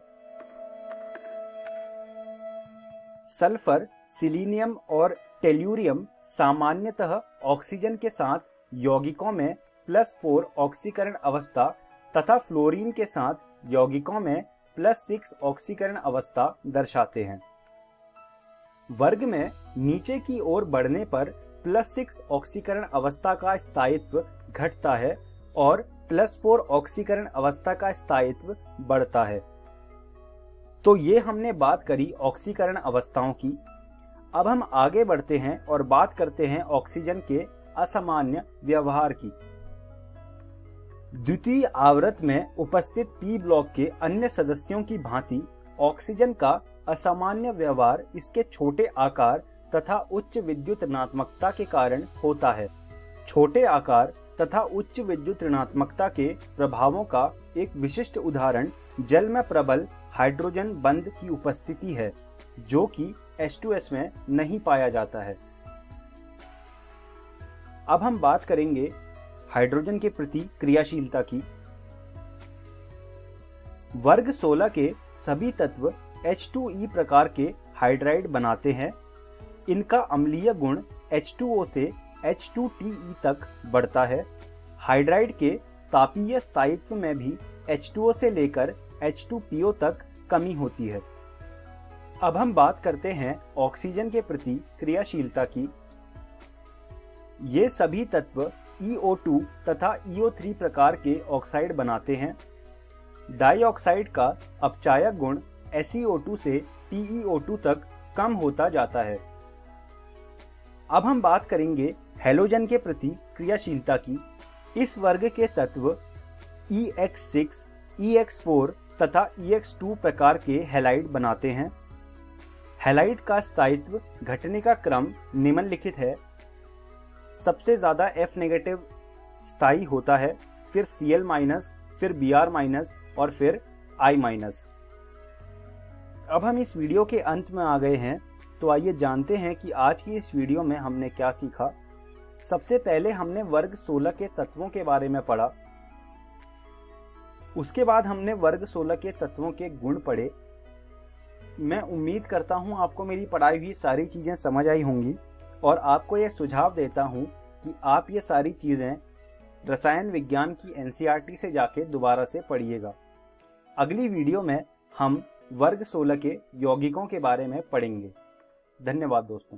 सल्फर, सिलीनियम और टेल्यूरियम सामान्यतः ऑक्सीजन के साथ यौगिकों में +4 ऑक्सीकरण अवस्था तथा फ्लोरीन के साथ यौगिकों में +6 ऑक्सीकरण अवस्था दर्शाते हैं। वर्ग में नीचे की ओर बढ़ने पर +6 ऑक्सीकरण अवस्था का स्थायित्व घटता है और +4 ऑक्सीकरण अवस्था का स्थायित्व बढ़ता है। तो ये हमने बात करी ऑक्सीकरण अवस्थाओं की। अब हम आगे बढ़ते हैं और बात करते हैं ऑक्सीजन के असामान्य व्यवहार की। द्वितीय आवृत्त में उपस्थित पी ब्लॉक के अन्य सदस्यों की भांति ऑक्सीजन का असामान्य व्यवहार इसके छोटे आकार तथा उच्च विद्युत ऋणात्मकता के कारण होता है। छोटे आकार तथा उच्च विद्युत ऋणात्मकता के प्रभावों का एक विशिष्ट उदाहरण जल में प्रबल हाइड्रोजन बंध की उपस्थिति है, जो कि H2S में नहीं पाया जाता है। अब हम बात करेंगे हाइड्रोजन के प्रति क्रियाशीलता की। वर्ग 16 के सभी तत्व H2E प्रकार के हाइड्राइड बनाते हैं। इनका अम्लीय गुण H2O से H2TE तक बढ़ता है। हाइड्राइड के तापीय स्थायित्व में भी H2O से लेकर H2PO तक कमी होती है। अब हम बात करते हैं ऑक्सीजन के प्रति क्रियाशीलता की। ये सभी तत्व EO2 तथा EO3 प्रकार के ऑक्साइड बनाते हैं। डाई ऑक्साइड का अपचायक गुण SeO2 से TeO2 तक कम होता जाता है। अब हम बात करेंगे हैलोजन के प्रति क्रियाशीलता की। इस वर्ग के तत्व EX6, EX4 तथा EX2 प्रकार के हैलाइड बनाते हैं। हैलाइड का स्थायित्व घटने का क्रम निम्नलिखित है। सबसे ज्यादा F नेगेटिव स्थायी होता है, फिर Cl-, फिर Br- और फिर I-। अब हम इस वीडियो के अंत में आ गए हैं, तो आइए जानते हैं कि आज की इस वीडियो में हमने क्या सीखा। सबसे पहले हमने वर्ग 16 के तत्वों के बारे में पढ़ा। उसके बाद हमने वर्ग 16 के तत्वों के गुण पढ़े। मैं उम्मीद करता हूं आपको मेरी पढ़ाई हुई सारी चीज़ें समझ आई होंगी और आपको यह सुझाव देता हूं कि आप ये सारी चीज़ें रसायन विज्ञान की NCERT से जाके दोबारा से पढ़िएगा। अगली वीडियो में हम वर्ग 16 के यौगिकों के बारे में पढ़ेंगे। धन्यवाद दोस्तों।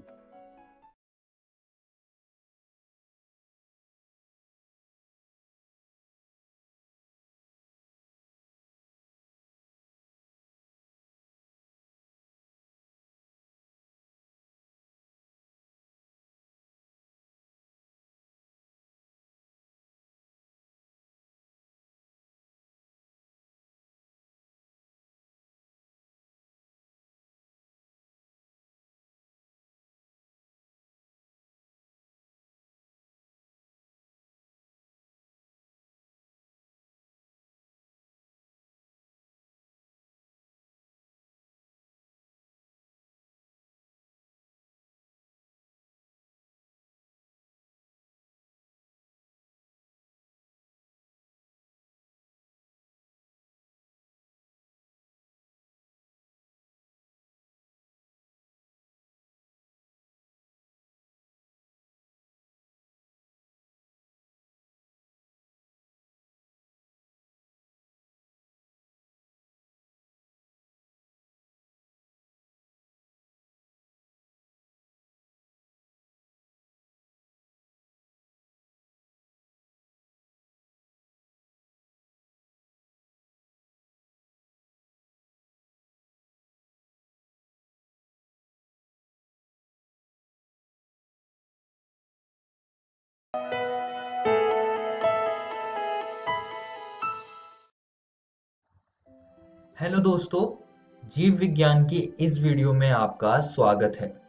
हेलो दोस्तों, जीव विज्ञान की इस वीडियो में आपका स्वागत है।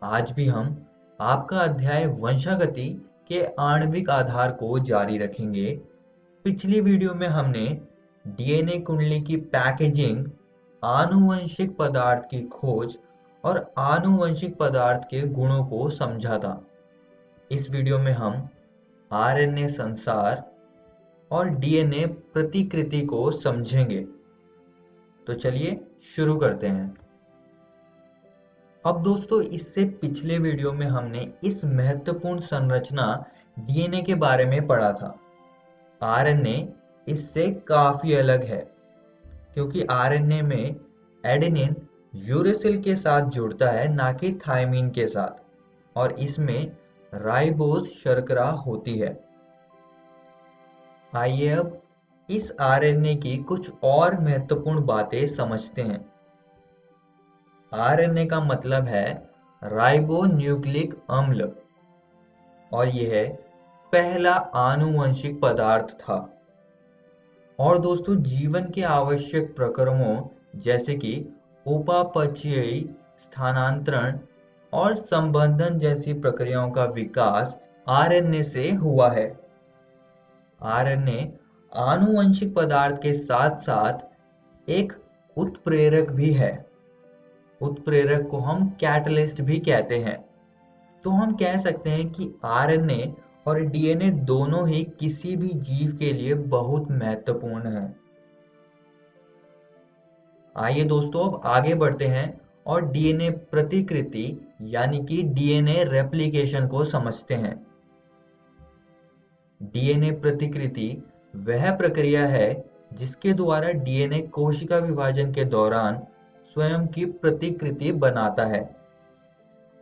आज भी हम आपका अध्याय वंशागति के आणविक आधार को जारी रखेंगे। पिछली वीडियो में हमने डीएनए कुंडली की पैकेजिंग, आनुवंशिक पदार्थ की खोज और आनुवंशिक पदार्थ के गुणों को समझा था। इस वीडियो में हम आरएनए संसार और डीएनए प्रतिकृति को समझेंगे। तो चलिए शुरू करते हैं। अब दोस्तों, इससे पिछले वीडियो में हमने इस महत्वपूर्ण संरचना डीएनए के बारे में पढ़ा था। आरएनए इससे काफी अलग है, क्योंकि आरएनए में एडेनिन यूरेसिल के साथ जुड़ता है, ना कि थायमीन के साथ, और इसमें राइबोज शर्करा होती है। आइए अब इस आरएनए की कुछ और महत्वपूर्ण बातें समझते हैं। आरएनए का मतलब है राइबोन्यूक्लिक अम्ल, और यह पहला आनुवंशिक पदार्थ था। और दोस्तों, जीवन के आवश्यक प्रक्रमों जैसे कि उपापचयी स्थानांतरण और संबंधन जैसी प्रक्रियाओं का विकास आरएनए से हुआ है। आरएनए आनुवंशिक पदार्थ के साथ साथ एक उत्प्रेरक भी है। उत्प्रेरक को हम कैटलिस्ट भी कहते हैं। तो हम कह सकते हैं कि आरएनए और डीएनए दोनों ही किसी भी जीव के लिए बहुत महत्वपूर्ण हैं। आइए दोस्तों, अब आगे बढ़ते हैं और डीएनए प्रतिकृति यानी कि डीएनए रेप्लिकेशन को समझते हैं। डीएनए प्रतिकृति वह प्रक्रिया है जिसके द्वारा डीएनए कोशिका विभाजन के दौरान स्वयं की प्रतिकृति बनाता है।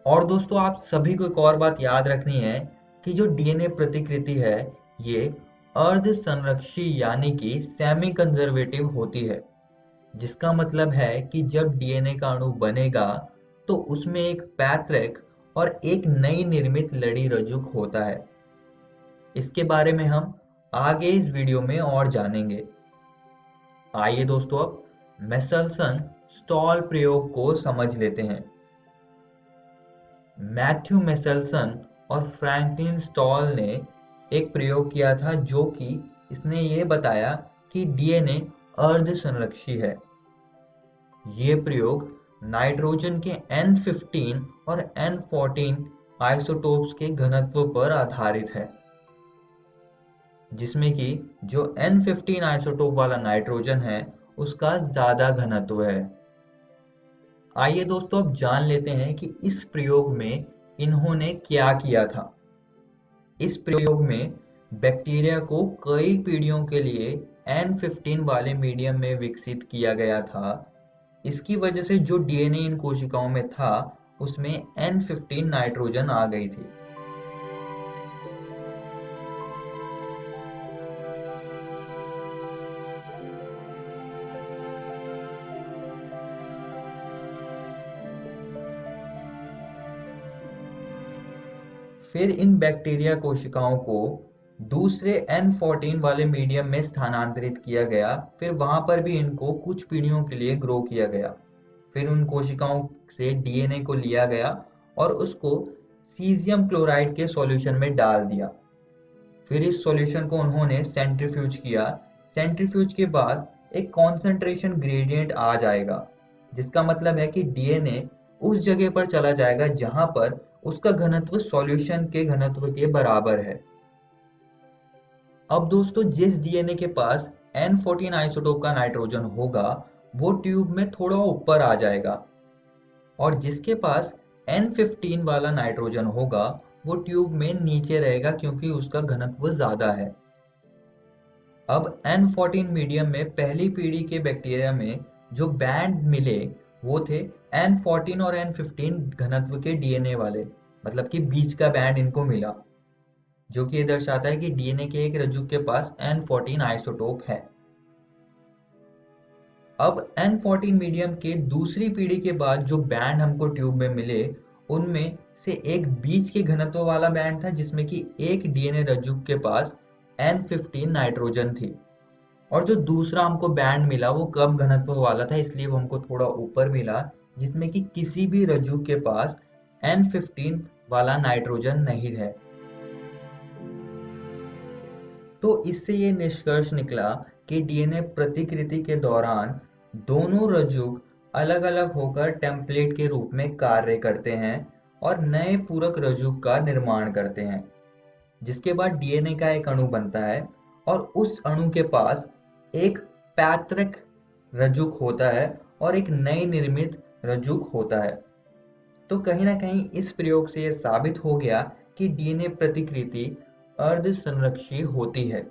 और दोस्तों, आप सभी को एक और बात याद रखनी है कि जो डीएनए प्रतिकृति है ये अर्ध संरक्षी यानी कि सेमी कंजर्वेटिव होती है, जिसका मतलब है कि जब डीएनए का अणु बनेगा तो उसमें एक पैतृक और एक नई निर्मित लड़ी रज्जुक होता है। इसके बारे में हम आगे इस वीडियो में और जानेंगे। आइए दोस्तों अब मेसल्सन स्टॉल प्रयोग को समझ लेते हैं। मैथ्यू मेसल्सन और फ्रैंकलिन स्टॉल ने एक प्रयोग किया था जो कि इसने ये बताया कि डीएनए अर्ध संरक्षी है। ये प्रयोग नाइट्रोजन के N15 और N14 आइसोटोप्स के घनत्व पर आधारित है, जिसमें कि जो N15 आइसोटोप वाला नाइट्रोजन है उसका ज्यादा घनत्व है। आइए दोस्तों अब जान लेते हैं कि इस प्रयोग में इन्होंने क्या किया था। इस प्रयोग में बैक्टीरिया को कई पीढ़ियों के लिए N15 वाले मीडियम में विकसित किया गया था। इसकी वजह से जो डीएनए इन कोशिकाओं में था उसमें N15 नाइट्रोजन आ गई थी। फिर इन बैक्टीरिया कोशिकाओं को दूसरे N14 वाले मीडियम में स्थानांतरित किया गया। फिर वहां पर भी इनको कुछ पीढ़ियों के लिए ग्रो किया गया। फिर उन कोशिकाओं से डीएनए को लिया गया और उसको सीजियम क्लोराइड के सॉल्यूशन में डाल दिया। फिर इस सॉल्यूशन को उन्होंने सेंट्रीफ्यूज किया। सेंट्रीफ्यूज के बाद एक कॉन्सेंट्रेशन ग्रेडियंट आ जाएगा, जिसका मतलब है कि डीएनए उस जगह पर चला जाएगा जहां पर उसका घनत्व सॉल्यूशन के घनत्व के बराबर है। अब दोस्तों जिस डीएनए के पास N14 आइसोटोप का नाइट्रोजन होगा वो ट्यूब में थोड़ा ऊपर आ जाएगा, और जिसके पास N15 वाला नाइट्रोजन होगा वो ट्यूब में नीचे रहेगा क्योंकि उसका घनत्व ज्यादा है। अब N14 मीडियम में पहली पीढ़ी के बैक्टीरिया में जो बैंड मिले वो थे N14 और N15 घनत्व के डीएनए वाले, मतलब कि बीच का बैंड इनको मिला, जो कि ये दर्शाता है कि डीएनए के एक रज्जुक के पास N14 आइसोटोप है। अब N14 मीडियम के दूसरी पीढ़ी के बाद जो बैंड हमको ट्यूब में मिले उनमें से एक बीच के घनत्व वाला बैंड था जिसमें कि एक डीएनए रज्जुक के पास N15 नाइट्रोजन थी, और जो दूसरा हमको बैंड मिला वो कम घनत्व वाला था, इसलिए वो हमको थोड़ा ऊपर मिला, जिसमें कि किसी भी रज्जुक के पास N15 वाला नाइट्रोजन नहीं है। तो इससे ये निष्कर्ष निकला कि डीएनए प्रतिकृति के दौरान दोनों रज्जुक अलग अलग होकर टेम्पलेट के रूप में कार्य करते हैं और नए पूरक रज्जुक का निर्माण करते हैं, जिसके बाद डीएनए का एक अणु बनता है और उस अणु के पास एक पैतृक रज्जुक होता है और एक नई निर्मित रज्जुक होता है। तो कहीं ना कहीं इस प्रयोग से यह साबित हो गया कि डीएनए प्रतिकृति अर्ध संरक्षी होती है।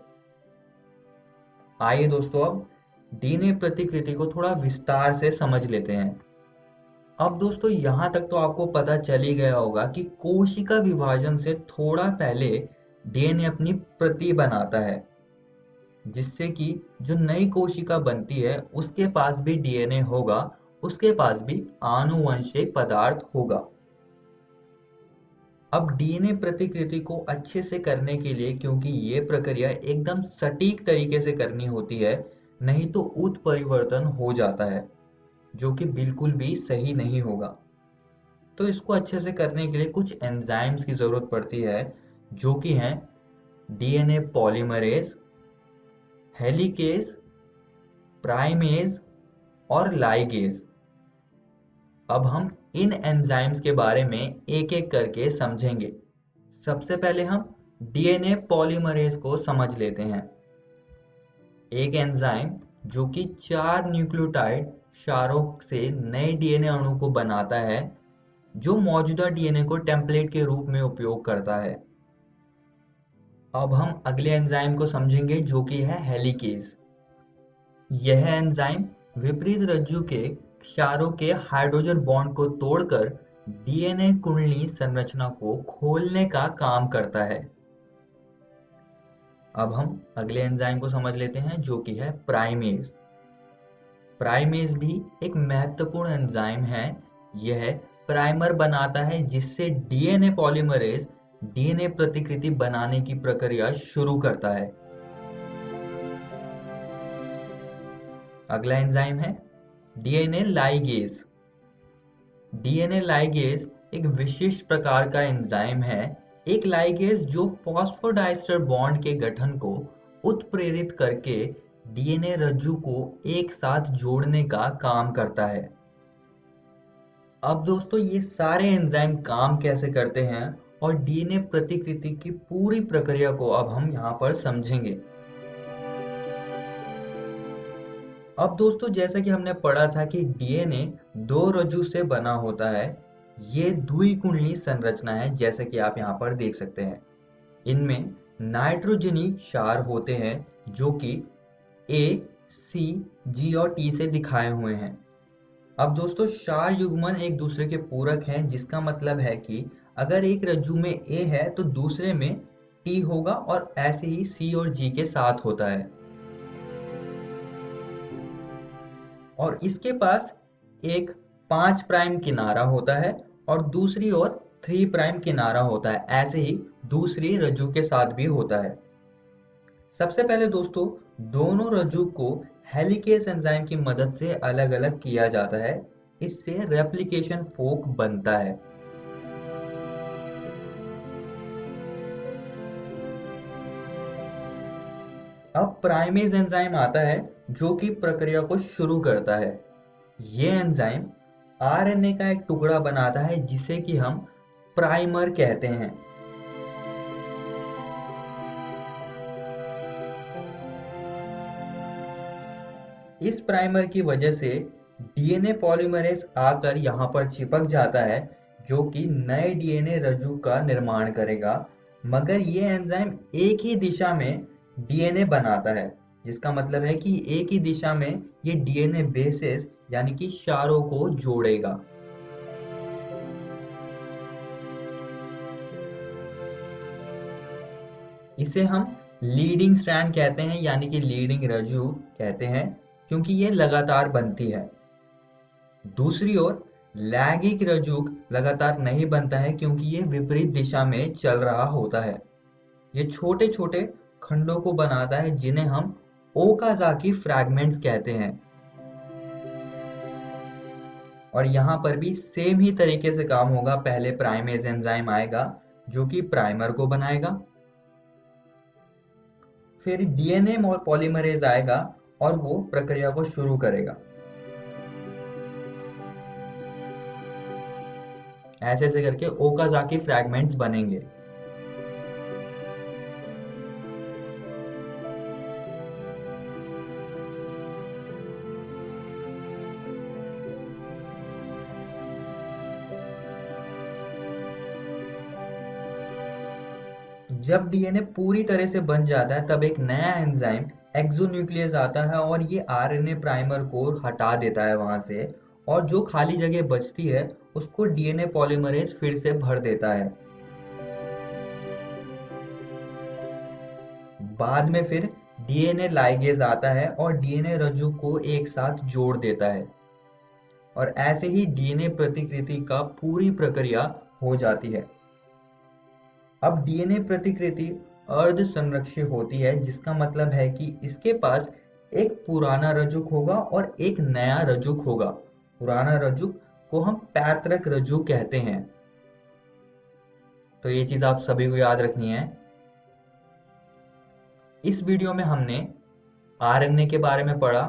आइए दोस्तों अब डीएनए प्रतिकृति को थोड़ा विस्तार से समझ लेते हैं। अब दोस्तों यहां तक तो आपको पता चल ही गया होगा कि कोशिका विभाजन से थोड़ा पहले डीएनए अपनी प्रति बनाता है, जिससे कि जो नई कोशिका बनती है उसके पास भी डीएनए होगा, उसके पास भी आनुवंशिक पदार्थ होगा। अब डीएनए प्रतिकृति को अच्छे से करने के लिए, क्योंकि ये प्रक्रिया एकदम सटीक तरीके से करनी होती है, नहीं तो उत्परिवर्तन हो जाता है जो कि बिल्कुल भी सही नहीं होगा। तो इसको अच्छे से करने के लिए कुछ एंजाइम्स की जरूरत पड़ती है, जो कि हैं डीएनए पॉलीमरेज, हेलिकेज, प्राइमेज और लाइगेज। अब हम इन एंजाइम्स के बारे में एक एक करके समझेंगे। सबसे पहले हम डीएनए पॉलीमरेज को समझ लेते हैं। एक एंजाइम जो कि 4 न्यूक्लियोटाइड क्षारों से नए डीएनए अणु को बनाता है, जो मौजूदा डीएनए को टेम्पलेट के रूप में उपयोग करता है। अब हम अगले एंजाइम को समझेंगे जो कि है हेलिकेज। यह एंजाइम विपरीत रज्जु के क्षारों के हाइड्रोजन बॉन्ड को तोड़कर डीएनए कुंडली संरचना को खोलने का काम करता है। अब हम अगले एंजाइम को समझ लेते हैं जो कि है प्राइमेज। प्राइमेज भी एक महत्वपूर्ण एंजाइम है। यह प्राइमर बनाता है जिससे डीएनए पॉलीमरेज डीएनए प्रतिकृति बनाने की प्रक्रिया शुरू करता है। अगला एंजाइम है डीएनए लाइगेज। डीएनए लाइगेज एक विशिष्ट प्रकार का एंजाइम है। एक लाइगेज जो फॉस्फोडाइस्टर बॉन्ड के गठन को उत्प्रेरित करके डीएनए रज्जु को एक साथ जोड़ने का काम करता है। अब दोस्तों ये सारे एंजाइम काम कैसे करते हैं और डीएनए प्रतिकृति की पूरी प्रक्रिया को अब हम यहाँ पर समझेंगे। अब दोस्तों जैसा कि हमने पढ़ा था कि डीएनए 2 रज्जु से बना होता है। ये द्विकुंडली संरचना है जैसे कि आप यहाँ पर देख सकते हैं। इनमें नाइट्रोजनी क्षार होते हैं जो कि A, C, G और T से दिखाए हुए हैं। अब दोस्तों क्षार युग्मन एक दूसरे के पूरक हैं, जिसका मतलब है कि अगर एक रज्जु में A है तो दूसरे में T होगा और ऐसे ही C और G के साथ होता है। और इसके पास एक 5 प्राइम किनारा होता है और दूसरी ओर 3 प्राइम किनारा होता है। ऐसे ही दूसरी रज्जु के साथ भी होता है। सबसे पहले दोस्तों दोनों रज्जु को हेलिकेज एंजाइम की मदद से अलग अलग किया जाता है। इससे रेप्लिकेशन फोक बनता है। अब प्राइमेज एंजाइम आता है जो कि प्रक्रिया को शुरू करता है। ये एंजाइम आरएनए का एक टुकड़ा बनाता है जिसे कि हम प्राइमर कहते हैं। इस प्राइमर की वजह से डीएनए पॉलीमरेज आकर यहाँ पर चिपक जाता है जो कि नए डीएनए रज्जु का निर्माण करेगा। मगर ये एंजाइम एक ही दिशा में डीएनए बनाता है, जिसका मतलब है कि एक ही दिशा में ये डीएनए बेसेस यानी कि क्षारों को जोड़ेगा। इसे हम लीडिंग स्ट्रैंड कहते हैं यानी कि लीडिंग रज्जु कहते हैं क्योंकि ये लगातार बनती है। दूसरी ओर लैगिंग रज्जु लगातार नहीं बनता है क्योंकि ये विपरीत दिशा में चल रहा होता है। ये छोटे छोटे खंडों को बनाता है जिन्हें हम ओकाजाकी फ्रैगमेंट्स कहते हैं। और यहाँ पर भी सेम ही तरीके से काम होगा। पहले प्राइमेज एंजाइम आएगा जो कि प्राइमर को बनाएगा, फिर डीएनए पॉलीमरेज आएगा और वो प्रक्रिया को शुरू करेगा। ऐसे ऐसे करके ओकाजाकी फ्रैगमेंट्स बनेंगे। जब डीएनए पूरी तरह से बन जाता है तब एक नया एंजाइम एक्सोन्यूक्लियस आता है और ये आरएनए प्राइमर को हटा देता है वहां से, और जो खाली जगह बचती है उसको डीएनए पॉलीमरेज फिर से भर देता है। बाद में फिर डीएनए लाइगेज आता है और डीएनए रज्जु को एक साथ जोड़ देता है और ऐसे ही डीएनए प्रतिकृति का पूरी प्रक्रिया हो जाती है। अब डीएनए प्रतिकृति अर्ध संरक्षित होती है, जिसका मतलब है कि इसके पास एक पुराना रज्जुक होगा और एक नया रज्जुक होगा। पुराना रज्जुक को हम पैतृक रज्जु कहते हैं। तो ये चीज आप सभी को याद रखनी है। इस वीडियो में हमने आरएनए के बारे में पढ़ा,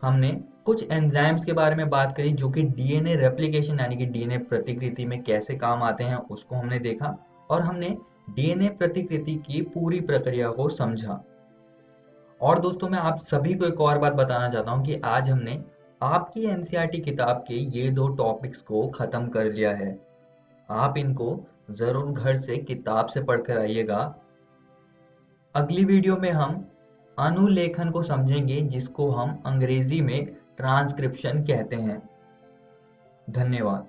हमने कुछ एंजाइम्स के बारे में बात करी जो कि डीएनए रेप्लिकेशन यानी कि डीएनए प्रतिकृति में कैसे काम आते हैं उसको हमने देखा, और हमने डीएनए प्रतिकृति की पूरी प्रक्रिया को समझा। और दोस्तों मैं आप सभी को एक और बात बताना चाहता हूं कि आज हमने आपकी एनसीईआरटी किताब के ये 2 टॉपिक्स को खत्म कर लिया है। आप इनको जरूर घर से किताब से पढ़कर आइएगा। अगली वीडियो में हम अनुलेखन को समझेंगे, जिसको हम अंग्रेजी में ट्रांसक्रिप्शन कहते हैं। धन्यवाद।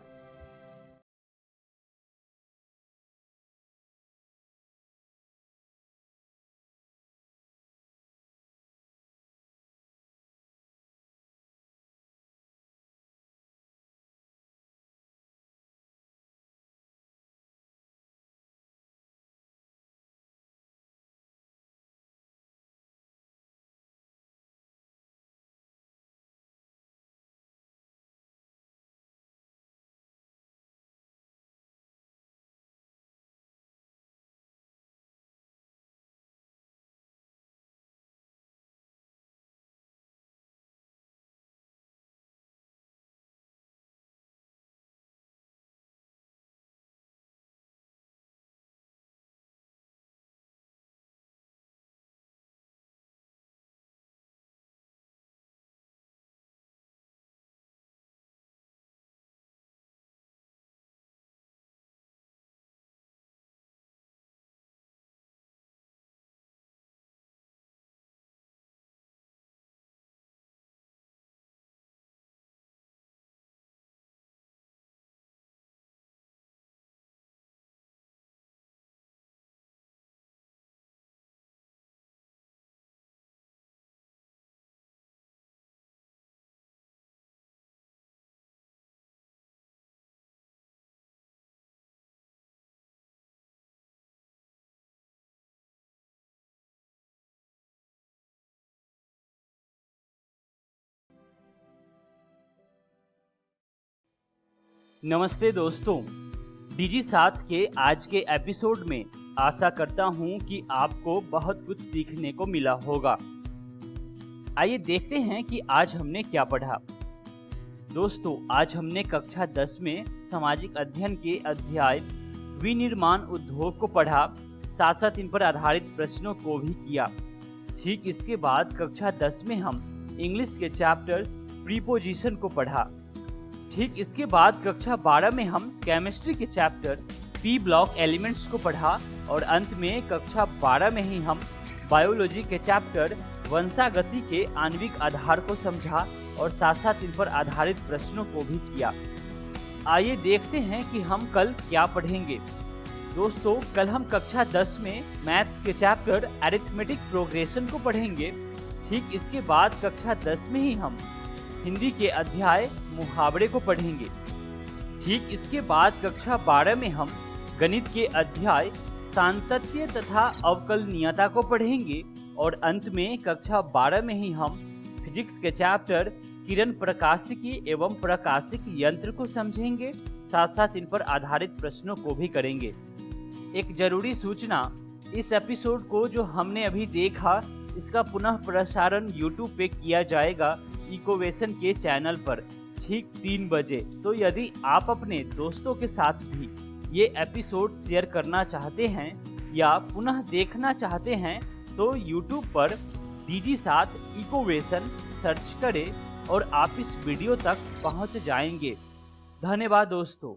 नमस्ते दोस्तों, डीजी 7 के आज के एपिसोड में आशा करता हूं कि आपको बहुत कुछ सीखने को मिला होगा। आइए देखते हैं कि आज हमने क्या पढ़ा। दोस्तों, आज हमने कक्षा 10 में सामाजिक अध्ययन के अध्याय विनिर्माण उद्योग को पढ़ा, साथ साथ इन पर आधारित प्रश्नों को भी किया। ठीक इसके बाद कक्षा 10 में हम इंग्लिश के चैप्टर प्रीपोजिशन को पढ़ा। ठीक इसके बाद कक्षा 12 में हम केमिस्ट्री के चैप्टर पी ब्लॉक एलिमेंट्स को पढ़ा और अंत में कक्षा 12 में ही हम बायोलॉजी के चैप्टर वंशागति के आणविक आधार को समझा और साथ साथ इन पर आधारित प्रश्नों को भी किया। आइए देखते हैं कि हम कल क्या पढ़ेंगे। दोस्तों, कल हम कक्षा 10 में मैथ्स के चैप्टर अरिथमेटिक प्रोग्रेशन को पढ़ेंगे। ठीक इसके बाद कक्षा 10 में ही हम हिंदी के अध्याय मुहावरे को पढ़ेंगे। ठीक इसके बाद कक्षा 12 में हम गणित के अध्याय सांतत्य तथा अवकलनीयता को पढ़ेंगे और अंत में कक्षा 12 में ही हम फिजिक्स के चैप्टर किरण प्रकाशिकी एवं प्रकाशिक यंत्र को समझेंगे, साथ साथ इन पर आधारित प्रश्नों को भी करेंगे। एक जरूरी सूचना, इस एपिसोड को जो हमने अभी देखा इसका पुनः प्रसारण YouTube पे किया जाएगा इकोवेशन के चैनल पर ठीक 3 बजे। तो यदि आप अपने दोस्तों के साथ भी ये एपिसोड शेयर करना चाहते हैं या पुनः देखना चाहते हैं तो YouTube पर DG 7 इकोवेशन सर्च करें और आप इस वीडियो तक पहुंच जाएंगे। धन्यवाद दोस्तों।